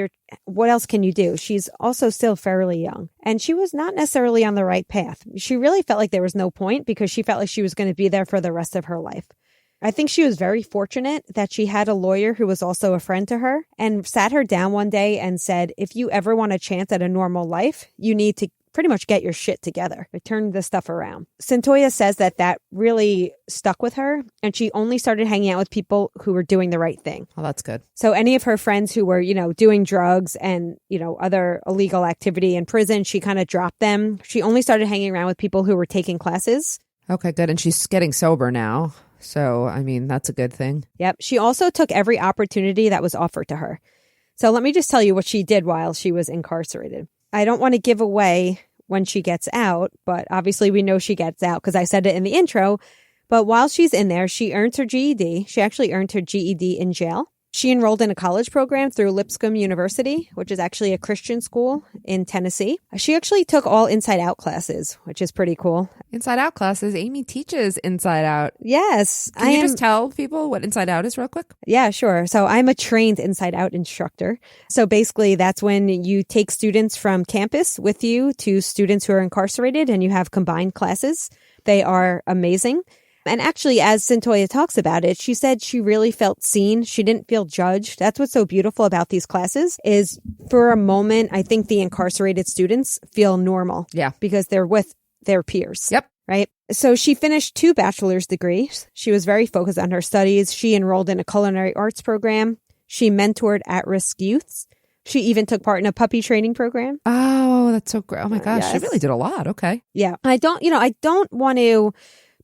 what else can you do? She's also still fairly young. And she was not necessarily on the right path. She really felt like there was no point because she felt like she was going to be there for the rest of her life. I think she was very fortunate that she had a lawyer who was also a friend to her and sat her down one day and said, if you ever want a chance at a normal life, you need to pretty much get your shit together. Turn this stuff around. Cyntoia says that really stuck with her, and she only started hanging out with people who were doing the right thing. Oh, that's good. So any of her friends who were, doing drugs and, other illegal activity in prison, she kind of dropped them. She only started hanging around with people who were taking classes. Okay, good. And she's getting sober now. So, that's a good thing. Yep. She also took every opportunity that was offered to her. So let me just tell you what she did while she was incarcerated. I don't want to give away when she gets out, but obviously we know she gets out because I said it in the intro. But while she's in there, she earns her GED. She actually earned her GED in jail. She enrolled in a college program through Lipscomb University, which is actually a Christian school in Tennessee. She actually took all Inside Out classes, which is pretty cool. Inside Out classes? Amy teaches Inside Out. Yes. Can you just tell people what Inside Out is real quick? Yeah, sure. So I'm a trained Inside Out instructor. So basically that's when you take students from campus with you to students who are incarcerated and you have combined classes. They are amazing. And actually, as Cyntoia talks about it, she said she really felt seen. She didn't feel judged. That's what's so beautiful about these classes is for a moment, I think the incarcerated students feel normal. Yeah. Because they're with their peers. Yep. right? So she finished 2 bachelor's degrees. She was very focused on her studies. She enrolled in a culinary arts program. She mentored at-risk youths. She even took part in a puppy training program. Oh, that's so great. Oh my gosh. Yes. She really did a lot. Okay. Yeah. I don't want to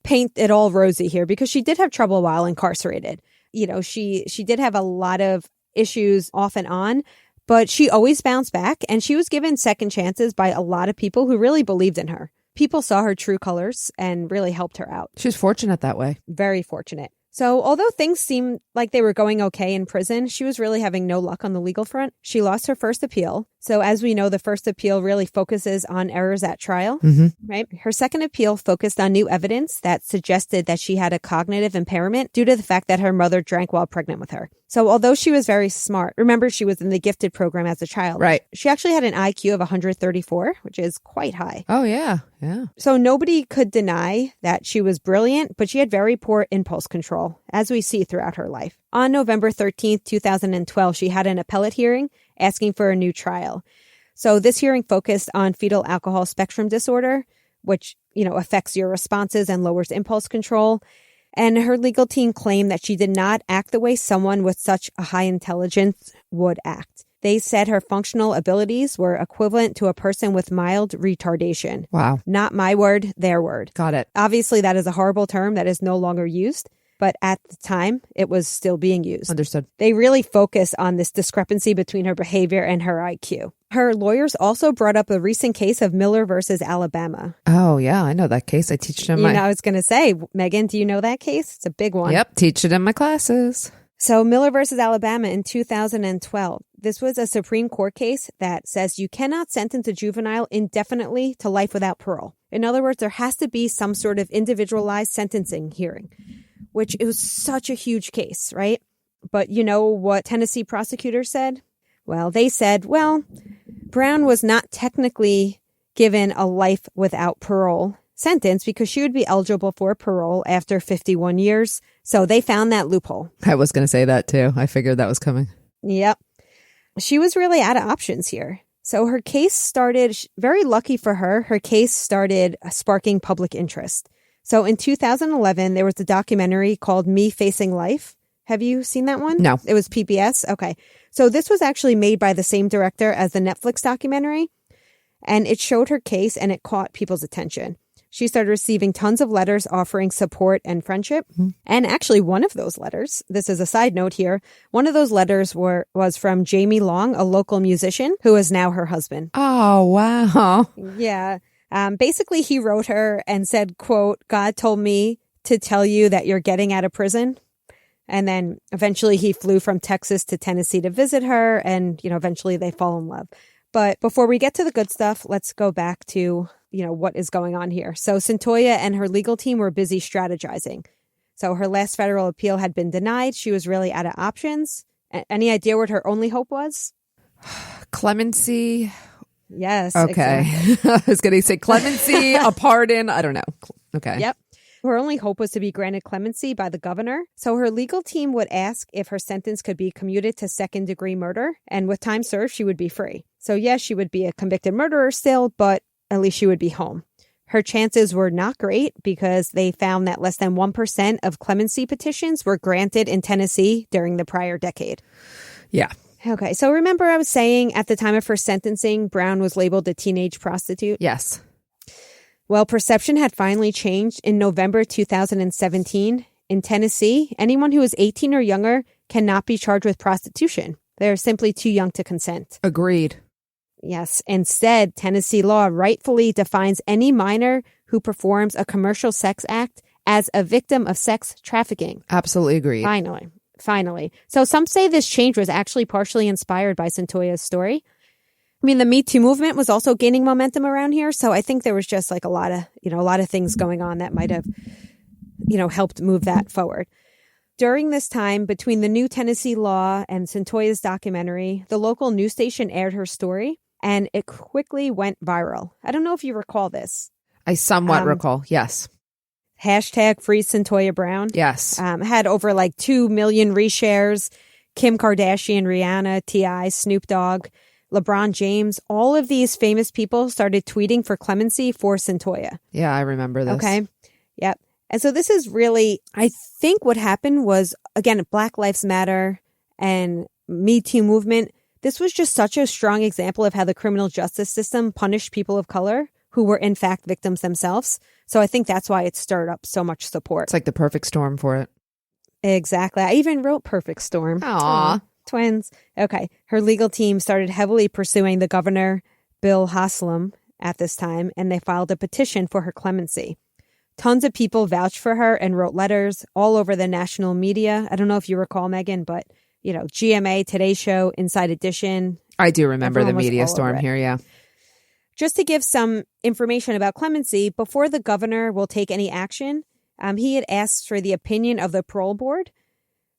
paint it all rosy here because she did have trouble while incarcerated. She did have a lot of issues off and on, but she always bounced back, and she was given second chances by a lot of people who really believed in her. People saw her true colors and really helped her out. She's fortunate that way. Very fortunate. So although things seemed like they were going okay in prison, she was really having no luck on the legal front. She lost her first appeal. So as we know, the first appeal really focuses on errors at trial, right? Her second appeal focused on new evidence that suggested that she had a cognitive impairment due to the fact that her mother drank while pregnant with her. So although she was very smart, remember she was in the gifted program as a child. Right. She actually had an IQ of 134, which is quite high. Oh, yeah. Yeah. So nobody could deny that she was brilliant, but she had very poor impulse control, as we see throughout her life. On November 13th, 2012, she had an appellate hearing asking for a new trial. So this hearing focused on fetal alcohol spectrum disorder, which, affects your responses and lowers impulse control. And her legal team claimed that she did not act the way someone with such a high intelligence would act. They said her functional abilities were equivalent to a person with mild retardation. Wow. Not my word, their word. Got it. Obviously, that is a horrible term that is no longer used, but at the time, it was still being used. Understood. They really focus on this discrepancy between her behavior and her IQ. Her lawyers also brought up a recent case of Miller versus Alabama. Oh, yeah. I know that case. I teach it in I was going to say, Megan, do you know that case? It's a big one. Yep. Teach it in my classes. So Miller versus Alabama in 2012. This was a Supreme Court case that says you cannot sentence a juvenile indefinitely to life without parole. In other words, there has to be some sort of individualized sentencing hearing, which it was such a huge case, right? But you know what Tennessee prosecutors said? Well, they said, Brown was not technically given a life without parole sentence because she would be eligible for parole after 51 years. So they found that loophole. I was going to say that too. I figured that was coming. Yep. She was really out of options here. So her case started, very lucky for her, her case started sparking public interest. So in 2011, there was a documentary called Me Facing Life. Have you seen that one? No. It was PBS? Okay. So this was actually made by the same director as the Netflix documentary. And it showed her case and it caught people's attention. She started receiving tons of letters offering support and friendship. And actually one of those letters, this is a side note here, one of those letters was from Jamie Long, a local musician who is now her husband. Oh, wow. Yeah. Basically, he wrote her and said, quote, God told me to tell you that you're getting out of prison. And then eventually he flew from Texas to Tennessee to visit her. And, eventually they fall in love. But before we get to the good stuff, let's go back to, what is going on here. So Cyntoia and her legal team were busy strategizing. So her last federal appeal had been denied. She was really out of options. Any idea what her only hope was? Clemency. Yes. Okay. Exactly. I was going to say clemency, a pardon. I don't know. Okay. Yep. Her only hope was to be granted clemency by the governor. So her legal team would ask if her sentence could be commuted to second-degree murder. And with time served, she would be free. So yes, she would be a convicted murderer still, but at least she would be home. Her chances were not great because they found that less than 1% of clemency petitions were granted in Tennessee during the prior decade. Yeah. Okay. So remember I was saying at the time of her sentencing, Brown was labeled a teenage prostitute? Yes. Well, perception had finally changed in November 2017. In Tennessee, anyone who is 18 or younger cannot be charged with prostitution. They're simply too young to consent. Agreed. Yes. Instead, Tennessee law rightfully defines any minor who performs a commercial sex act as a victim of sex trafficking. Absolutely agreed. Finally. So some say this change was actually partially inspired by Cyntoia's story. I mean, the Me Too movement was also gaining momentum around here. So I think there was just like a lot of things going on that might have, helped move that forward. During this time, between the new Tennessee law and Cyntoia's documentary, the local news station aired her story and it quickly went viral. I don't know if you recall this. I somewhat recall. Yes. Hashtag free Cyntoia Brown. Yes. Had over like 2 million reshares. Kim Kardashian, Rihanna, T.I., Snoop Dogg. LeBron James, all of these famous people started tweeting for clemency for Cyntoia. Yeah, I remember this. Okay. Yep. And so this is really, I think what happened was, again, Black Lives Matter and Me Too movement. This was just such a strong example of how the criminal justice system punished people of color who were in fact victims themselves. So I think that's why it stirred up so much support. It's like the perfect storm for it. Exactly. I even wrote Perfect Storm. Aw. Twins. Okay. Her legal team started heavily pursuing the governor, Bill Haslam, at this time, and they filed a petition for her clemency. Tons of people vouched for her and wrote letters all over the national media. I don't know if you recall, Meghan, but, you know, GMA, Today Show, Inside Edition. I do remember the Everyone was media all storm over it. here, yeah. Just to give some information about clemency, before the governor will take any action, he had asked for the opinion of the parole board.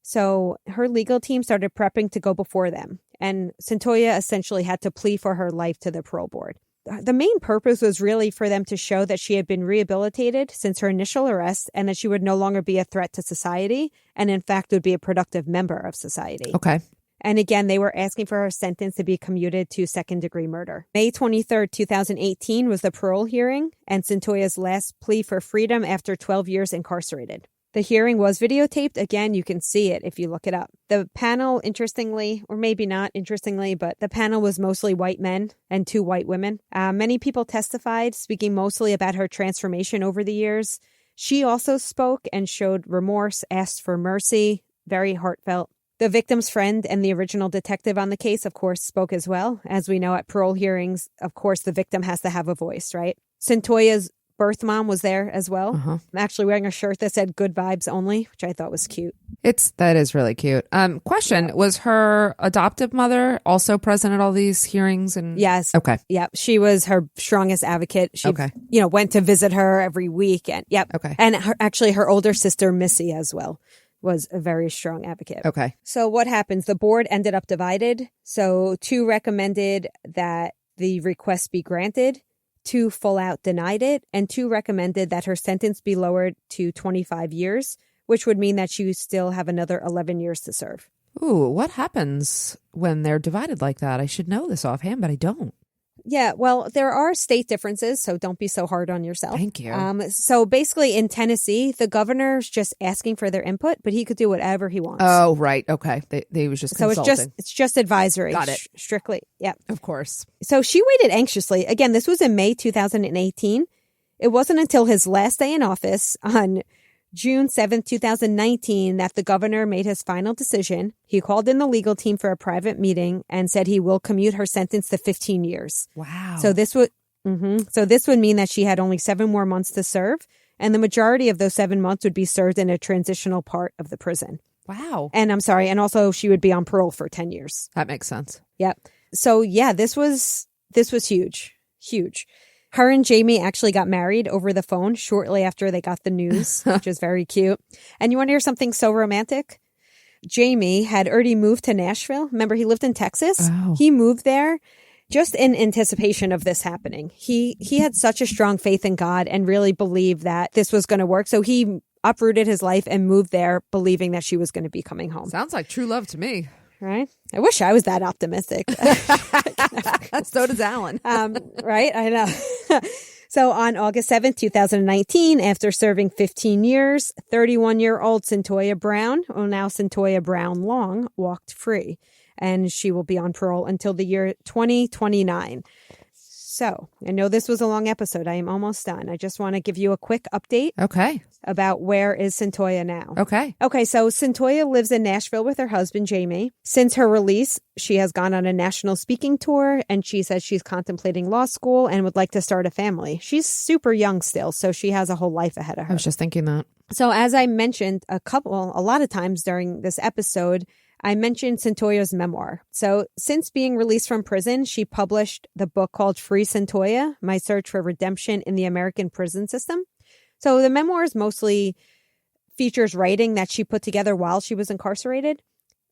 So her legal team started prepping to go before them. And Cyntoia essentially had to plea for her life to the parole board. The main purpose was really for them to show that she had been rehabilitated since her initial arrest and that she would no longer be a threat to society and, in fact, would be a productive member of society. Okay. And again, they were asking for her sentence to be commuted to second-degree murder. May 23rd, 2018 was the parole hearing and Cyntoia's last plea for freedom after 12 years incarcerated. The hearing was videotaped. Again, you can see it if you look it up. The panel, interestingly, or maybe not interestingly, but the panel was mostly white men and 2 white women. Many people testified, speaking mostly about her transformation over the years. She also spoke and showed remorse, asked for mercy, very heartfelt. The victim's friend and the original detective on the case, of course, spoke as well. As we know at parole hearings, of course, the victim has to have a voice, right? Cyntoia's birth mom was there as well. I'm actually wearing a shirt that said "Good Vibes Only," which I thought was cute. That is really cute. Question, was her adoptive mother also present at all these hearings? And Yes. Okay. Yep. She was her strongest advocate. She, went to visit her every week. And Okay. And her older sister, Missy, as well, was a very strong advocate. Okay. So what happens? The board ended up divided. So 2 recommended that the request be granted. 2 full out denied it, and 2 recommended that her sentence be lowered to 25 years, which would mean that she would still have another 11 years to serve. Ooh, what happens when they're divided like that? I should know this offhand, but I don't. Yeah, well, there are state differences, so don't be so hard on yourself. Thank you. So basically in Tennessee, the governor's just asking for their input, but he could do whatever he wants. Oh, right. Okay. They was just consulting. So it's just advisory. Got it. Strictly. Yeah. Of course. So she waited anxiously. Again, this was in May 2018. It wasn't until his last day in office on June 7th, 2019, that the governor made his final decision. He called in the legal team for a private meeting and said he will commute her sentence to 15 years. Wow. So this would mean that she had only 7 more months to serve, and the majority of those 7 months would be served in a transitional part of the prison. Wow. And and also she would be on parole for 10 years. That makes sense. Yep. So yeah, this was huge. Huge. Her and Jamie actually got married over the phone shortly after they got the news, which is very cute. And you want to hear something so romantic? Jamie had already moved to Nashville. Remember, he lived in Texas. Oh. He moved there just in anticipation of this happening. He had such a strong faith in God and really believed that this was going to work. So he uprooted his life and moved there believing that she was going to be coming home. Sounds like true love to me. Right? I wish I was that optimistic. So does Alan. Right? I know. So on August 7th, 2019, after serving 15 years, 31-year-old Cyntoia Brown, or now Cyntoia Brown Long, walked free. And she will be on parole until the year 2029. So I know this was a long episode. I am almost done. I just want to give you a quick update. Okay. About where is Cyntoia now. Okay. Okay, so Cyntoia lives in Nashville with her husband, Jamie. Since her release, she has gone on a national speaking tour, and she says she's contemplating law school and would like to start a family. She's super young still, so she has a whole life ahead of her. I was just thinking that. So as I mentioned a lot of times during this episode, I mentioned Cyntoia's memoir. So since being released from prison, she published the book called Free Cyntoia, My Search for Redemption in the American Prison System. So the memoirs mostly features writing that she put together while she was incarcerated.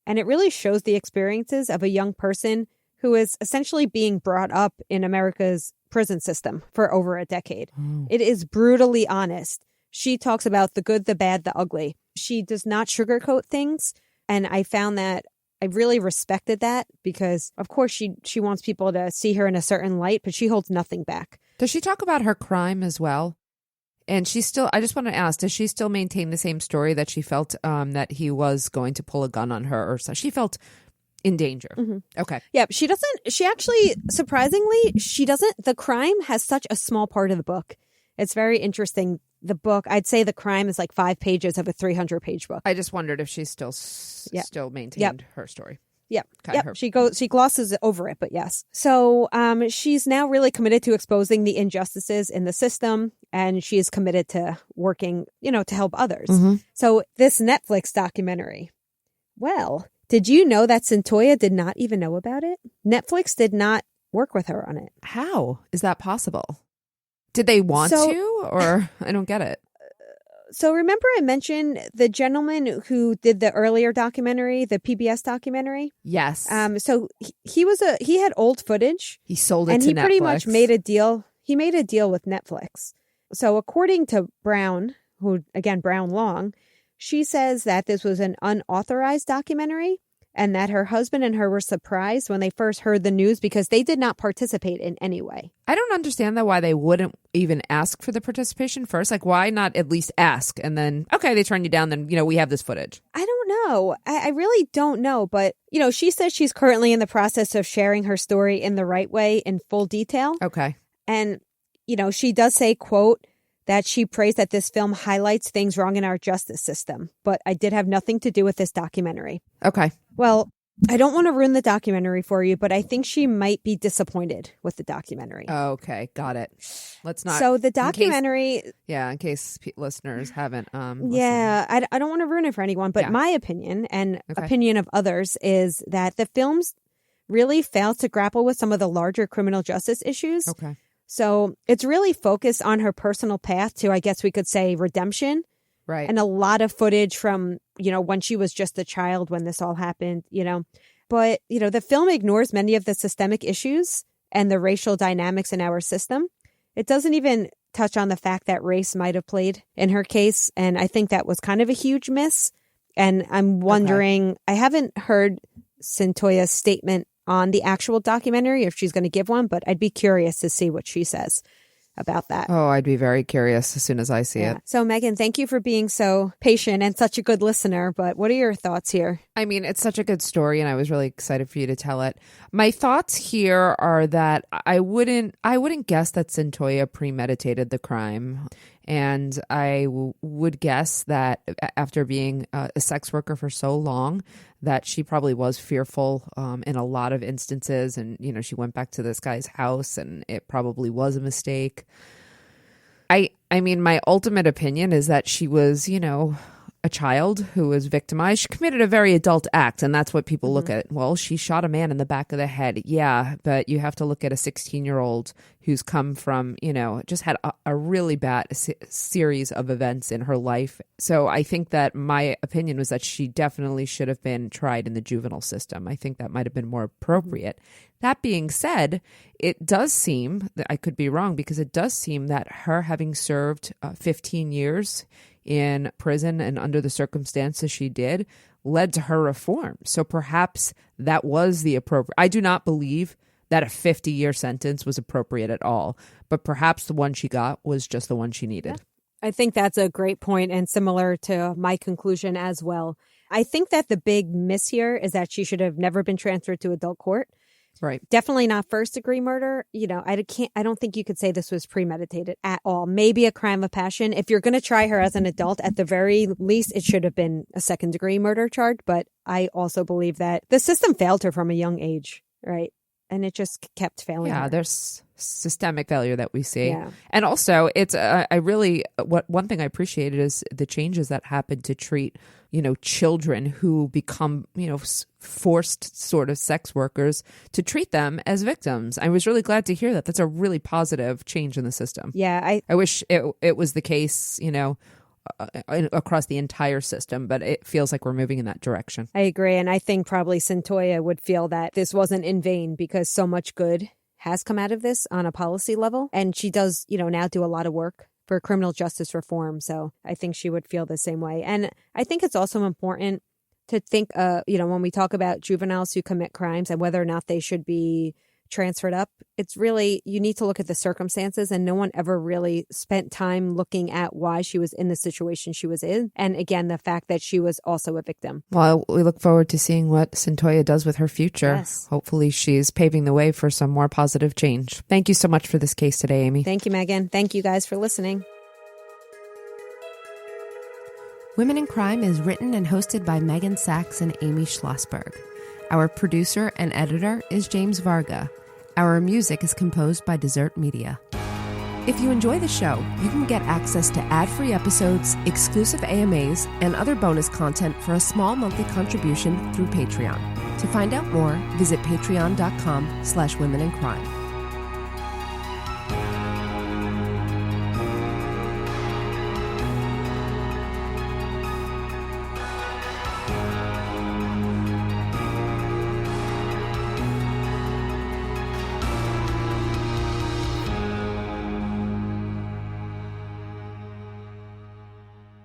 And it really shows the experiences of a young person who is essentially being brought up in America's prison system for over a decade. It is brutally honest. She talks about the good, the bad, the ugly. She does not sugarcoat things. And I found that I really respected that because, of course, she wants people to see her in a certain light, but she holds nothing back. Does she talk about her crime as well? And she still, I just want to ask, does she still maintain the same story that she felt that he was going to pull a gun on her or so? She felt in danger. Mm-hmm. Okay. Yeah, she actually, surprisingly, the crime has such a small part of the book. It's very interesting. The book, I'd say the crime is like 5 pages of a 300-page book. I just wondered if she still maintained her story. Yep. She glosses over it, but yes. So she's now really committed to exposing the injustices in the system, and she is committed to working, to help others. Mm-hmm. So this Netflix documentary, well, did you know that Cyntoia did not even know about it? Netflix did not work with her on it. How is that possible? Did they want to, or I don't get it. So remember I mentioned the gentleman who did the earlier documentary, the PBS documentary? Yes. So he had old footage. He sold it and to Netflix. And he pretty much made a deal. He made a deal with Netflix. So according to Brown, Brown Long, she says that this was an unauthorized documentary and that her husband and her were surprised when they first heard the news because they did not participate in any way. I don't understand why they wouldn't even ask for the participation first. Like, why not at least ask and then, okay, they turn you down, then, we have this footage. I don't know. I really don't know. But, she says she's currently in the process of sharing her story in the right way in full detail. Okay. And, she does say, quote, that she prays that this film highlights things wrong in our justice system. But I did have nothing to do with this documentary. Okay. Well, I don't want to ruin the documentary for you, but I think she might be disappointed with the documentary. Okay. Got it. Let's not. So the documentary. In case listeners haven't. Yeah, I don't want to ruin it for anyone, but my opinion and opinion of others is that the films really fails to grapple with some of the larger criminal justice issues. Okay. So it's really focused on her personal path to, I guess we could say, redemption. Right. And a lot of footage from, when she was just a child when this all happened, But, the film ignores many of the systemic issues and the racial dynamics in our system. It doesn't even touch on the fact that race might have played in her case. And I think that was kind of a huge miss. And I'm wondering, I haven't heard Cyntoia's statement on the actual documentary if she's going to give one, but I'd be curious to see what she says about that. Oh, I'd be very curious as soon as I see it. So Meghan, thank you for being so patient and such a good listener, but what are your thoughts here? I mean, it's such a good story and I was really excited for you to tell it. My thoughts here are that I wouldn't guess that Cyntoia premeditated the crime. And I would guess that after being a sex worker for so long, that she probably was fearful in a lot of instances. And, she went back to this guy's house and it probably was a mistake. I mean, my ultimate opinion is that she was, a child who was victimized. She committed a very adult act, and that's what people look at. Well, she shot a man in the back of the head. Yeah, but you have to look at a 16-year-old who's come from, just had a really bad series of events in her life. So I think that my opinion was that she definitely should have been tried in the juvenile system. I think that might have been more appropriate. That being said, it does seem, that I could be wrong, because it does seem that her having served 15 years in prison and under the circumstances she did led to her reform. So perhaps that was the appropriate. I do not believe that a 50-year sentence was appropriate at all, but perhaps the one she got was just the one she needed. Yeah. I think that's a great point and similar to my conclusion as well. I think that the big miss here is that she should have never been transferred to adult court. Right. Definitely not first degree murder. I don't think you could say this was premeditated at all. Maybe a crime of passion. If you're going to try her as an adult, at the very least, it should have been a second degree murder charge. But I also believe that the system failed her from a young age. Right. And it just kept failing. Yeah, her. There's systemic failure that we see. Yeah. And also, it's one thing I appreciated is the changes that happened to treat, children who become, forced sort of sex workers, to treat them as victims. I was really glad to hear that. That's a really positive change in the system. Yeah. I wish it was the case, across the entire system, but it feels like we're moving in that direction. I agree. And I think probably Cyntoia would feel that this wasn't in vain because so much good has come out of this on a policy level. And she does, now do a lot of work for criminal justice reform. So I think she would feel the same way. And I think it's also important to think, when we talk about juveniles who commit crimes and whether or not they should be transferred up, it's really, you need to look at the circumstances, and no one ever really spent time looking at why she was in the situation she was in. And again, the fact that she was also a victim. Well, we look forward to seeing what Cyntoia does with her future. Yes. Hopefully she's paving the way for some more positive change. Thank you so much for this case today, Amy. Thank you, Meghan. Thank you guys for listening. Women in Crime is written and hosted by Meghan Sachs and Amy Shlosberg. Our producer and editor is James Varga. Our music is composed by Desert Media. If you enjoy the show, you can get access to ad-free episodes, exclusive AMAs, and other bonus content for a small monthly contribution through Patreon. To find out more, visit patreon.com/womenincrime.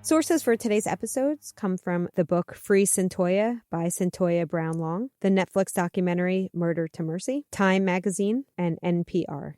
Sources for today's episodes come from the book Free Cyntoia by Cyntoia Brown Long, the Netflix documentary Murder to Mercy, Time Magazine, and NPR.